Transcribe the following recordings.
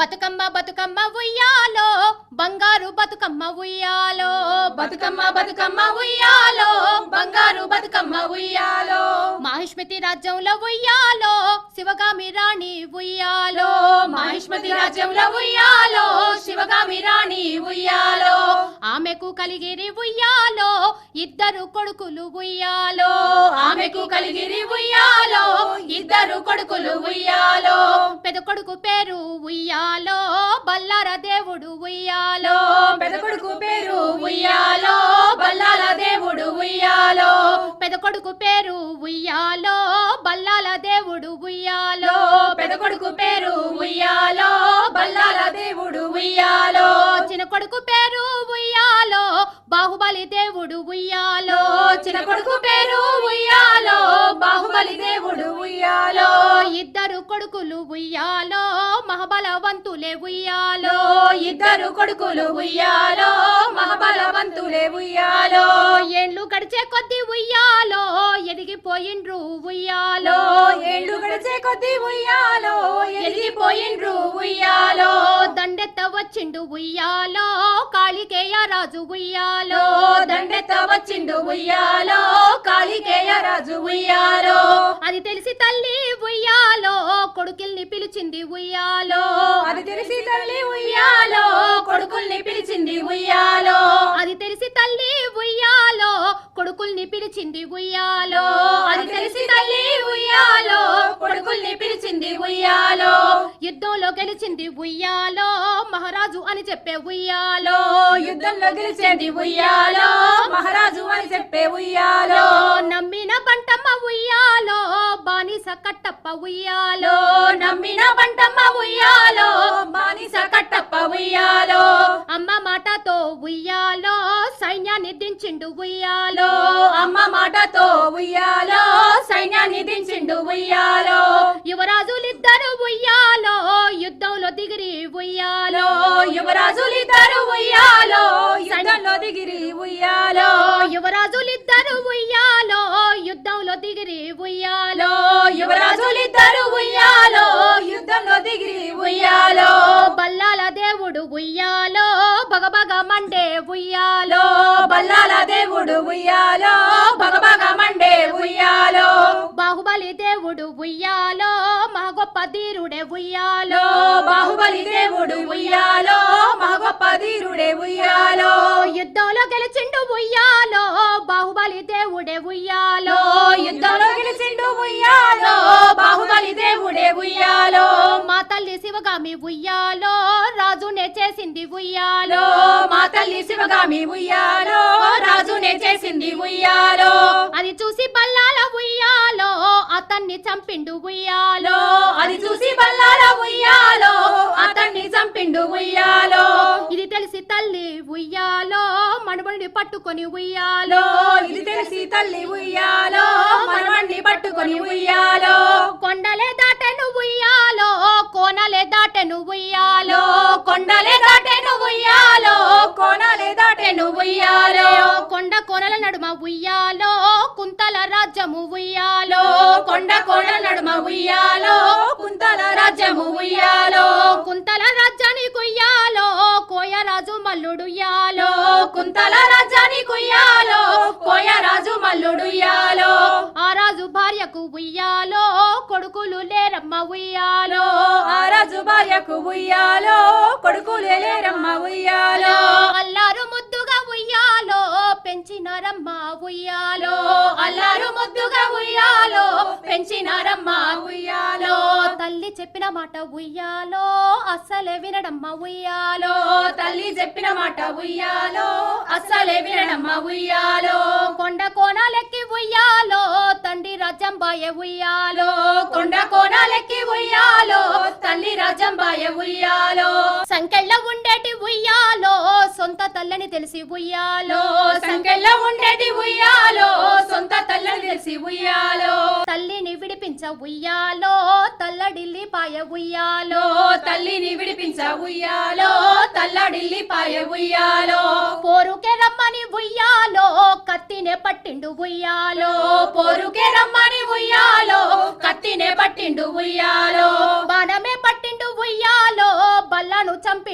బతుకమ్మ బతుకమ్మ ఉయ్యాలో బంగారు బతుకమ్మ ఉయ్యాలో బతుకమ్మ బతుకమ్మ ఉయ్యాలో బంగారు బతుకమ్మ ఉయ్యాలో మాహిష్మతి రాజ్యంలో ఉయ్యాలో శివగామి రాణి ఉయ్యాలో మాహిష్మతి రాజ్యంలో ఉయ్యాలో శివగామి రాణి ఉయ్యాలో ఆమెకు కలిగిరి ఉయ్యాలో ఇద్దరు కొడుకులు ఉయ్యాలో ఆమెకు కలిగిరి ఉయ్యాలో ఇద్దరు కొడుకులు ఉయ్యాలో పెద్ద కొడుకు పేరు ఉయ్యాలో బల్లార దేవుడు ఉయ్యాలో పెద్ద కొడుకు పేరు ఉయ్యాలో బల్లాల దేవుడు ఉయ్యాలో పెద్ద కొడుకు పేరు ఉయ్యాలో బల్లాల దేవుడు ఉయ్యాలో పెద్ద కొడుకు పేరు ఉయ్యాలో బల్లాల దేవుడు ఉయ్యాలో చిన్న కొడుకు పేరు ఉయ్యాలో బాహుబలి దేవుడు ఉయ్యాలో చిన్న కొడుకు పేరు ఉయ్యాలో బాహుబలి దేవుడు ఉయ్యాలో ఇద్దరు కొడుకులు ఉయ్యాలో మహాబలవంతులే ఉయ్యాలో ఇద్దరు కొడుకులు ఉయ్యాలో మహాబలవంతులే ఉయ్యాలో ఏండ్లు గడిచే కొద్ది ఉయ్యాలో ఎదిగిపోయిండ్రు ఉయ్యాలో ఏళ్ళు గడిచే కొద్ది ఉయ్యాలో ఎదిగిపోయిండ్రు ఉయ్యాలో దండెత్త వచ్చిండు ఉయ్యాలో కాళికేయ రాజు ఉయ్యాలో దండెత్త వచ్చిండు ఉయ్యాలో కాళికేయ రాజు ఉయ్యాలో అది తెలిసి తల్లి ఉయ్యాలో కొడుకుల్ని పిలిచింది ఉయ్యాలో అది తెలిసి తల్లి ఉయ్యాలో కొడుకుల్ని పిలిచింది ఉయ్యాలో అది తెలిసి తల్లి ఉయ్యాలో కొడుకుల్ని పిలిచింది ఉయ్యాలో అది తెలిసి తల్లి ఉయ్యాలో కొడుకుల్ని పిలిచింది ఉయ్యాలో యుద్ధంలో గెలిచింది ఉయ్యాలో మహారాజు అని చెప్పే ఉయ్యాలో యుద్ధంలో గెలిచేది ఉయ్యాలో మహారాజు అని చెప్పే ఉయ్యాలో నమ్మిన బంటమ్మ ఉయ్యాలో బానిస కట్టప్ప ఉయ్యాలో నమ్మిన బంటమ్మ ఉయ్యాలో బానిస కట్టప్ప ఉయ్యాలో అమ్మ మాటతో ఉయ్యాలో సైన్యాన్ని దించిండు ఉయ్యాలో అమ్మ మాటతో ఉయ్యాలో సైన్యాన్ని దించిండు ఉయ్యాలో యువరాజులిద్దరు ఉయ్యాలో యుద్ధంలో దిగిరి ఉయ్యాలో యువరాజులిద్దరు ఉయ్యాలో యుద్ధంలో దిగిరి ఉయ్యాలో యువరాజులిద్దరు ఉయ్యాలో యుద్ధంలో దిగిరి ఉయ్యాలో యువరాజులిద్దరు ఉయ్యాలో యుద్ధంలో దిగిరి ఉయ్యాలో బల్లాల దేవుడు ఉయ్యాలో బగబగ మండే ఉయ్యాలో బల్లాల దేవుడు ఉయ్యాలో బగబగ మండే ఉయ్యాలో బాహుబలి దేవుడు ఉయ్యాలో మా గొప్ప ధీరుడే ఉయ్యాలో బాహుబలి దేవుడు ఉయ్యాలో మా గొప్ప ధీరుడే ఉయ్యాలో యుద్ధంలో గెలిచిండు ఉయ్యాలో బాహుబలి దేవుడే ఉయ్యాలో యుద్ధంలో గెలిచిండు ఉయ్యాలో బాహుబలి దేవుడే ఉయ్యాలో మా తల్లి శివగామి ఉయ్యాలో రాజునే చేసింది ఉయ్యాలో మా తల్లి శివగామి ఉయ్యాలో రాజునే చేసింది ఉయ్యాలో అది చూసి బల్లాల ఉయ్యాలో అతన్ని చంపిండు ఉయ్యాలో అది చూసి బల్లాల ఉయ్యాలో అతన్ని చంపిండు ఉయ్యాలో ఇది తెలిసి తల్లి ఉయ్యాలో మనుమడిని పట్టుకొని ఉయ్యాలో ఇది తెలిసి తల్లి ఉయ్యాలో మనవణ్ణి పట్టుకొని ఉయ్యాలో కొండలే దాటెను ఉయ్యాలో కోనలే దాటెను ఉయ్యాలో కొండలే దాటెను ఉయ్యాలో కోనాలే దాటెను ఉయ్యాలో కొండ కోనల నడుమ ఉయ్యాలో కుంతల రాజ్యము ఉయ్యాలో కొండ కోణల నడుమ ఉయ్యాలో కుంతల రాజ్యము ఉయ్యాలో కుంతల రాజ్యానికి ఉయ్యాలో కోయరాజు మల్లుడు ఉయ్యాలో కుంతల రాజ్యానికి ఉయ్యాలో కోయరాజు మల్లుడు ఉయ్యాలో ఆ రాజు భార్యకు ఉయ్యాలో కొడుకులు లేరమ్మ ఉయ్యాలో ఆ రాజు భార్యకు ఉయ్యాలో కొడుకులే లేరమ్మ ఉయ్యాలో అల్లారు ముద్దుగా ఉయ్యాలో పెంచినారమ్మ ఉయ్యాలో అల్లారు ముద్దుగా ఉయ్యాలో పెంచినారమ్మ ఉయ్యాలో తల్లి చెప్పిన మాట ఉయ్యాలో అస్సలే వినడమ్మ ఉయ్యాలో తల్లి చెప్పిన మాట ఉయ్యాలో అస్సలే వినడమ్మ ఉయ్యాలో కొండ కోనాలెక్కి ఉయ్యాలో తండ్రి రాజ్యం బాయే ఉయ్యాలో కొండ కోణాలెక్కి ఉయ్యాలో తల్లి రాజంబాయ ఉయ్యాలో సంకెళ్ళ ఉండేటి ఉయ్యాలో సొంత తల్లని తెలిసి ఉయ్యాలో సంకెళ్ళ ఉండేటి ఉయ్యాలో సొంత తల్లిని తెలిసి ఉయ్యాలో తల్లిని విడిపించ ఉయ్యాలో తల్లడిల్లి పాయ ఉయ్యాలో తల్లిని విడిపించ ఉయ్యాలో తల్లడిల్లి పాయ ఉయ్యాలో పోరుకే రమ్మని ఉయ్యాలో కత్తినే పట్టిండు ఉయ్యాలో పోరుకే రమ్మని ఉయ్యాలో కత్తినే పట్టిండు ఉయ్యాలో బాణమే పట్టిండు ఉయ్యాలో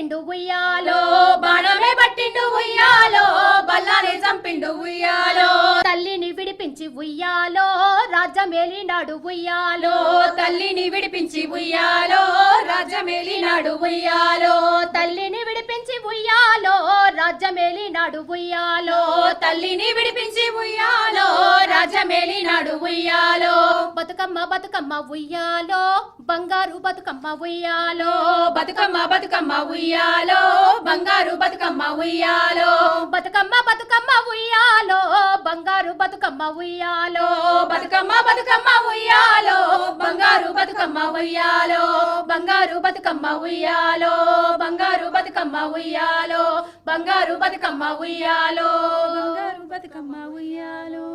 చంపిండు ఉయ్యాలో బాణమే పట్టిండు ఉయ్యాలో బల్లానే చంపిండు ఉయ్యాలో తల్లిని విడిపించి ఉయ్యాలో రాజ్యమేలినాడు ఉయ్యాలో తల్లిని విడిపించి ఉయ్యాలో రాజ్యమేలినాడు ఉయ్యాలో తల్లిని విడిపించి ఉయ్యాలో రాజ్యమేలినాడు ఉయ్యాలో తల్లిని విడిపించి ఉయ్యాలో రాజ్యమేలినాడు ఉయ్యాలో బతుకమ్మ బతుకమ్మ ఉయ్యాలో బంగారు బతుకమ్మ ఉయ్యాలో బతుకమ్మ బతుకమ్మ ఉయ్యాలో బంగారు బతుకమ్మ ఉయ్యాలో బతుకమ్మ బతుకమ్మ ఉయ్యాలో బంగారు బతుకమ్మ ఉయ్యాలో బతుకమ్మ బతుకమ్మ ఉయ్యాలో బంగారు బతుకమ్మ ఉయ్యాలో బంగారు బతుకమ్మ ఉయ్యాలో బంగారు బతుకమ్మ ఉయ్యాలో బంగారు బతుకమ్మ ఉయ్యాలో బంగారు బతుకమ్మ ఉయ్యాలో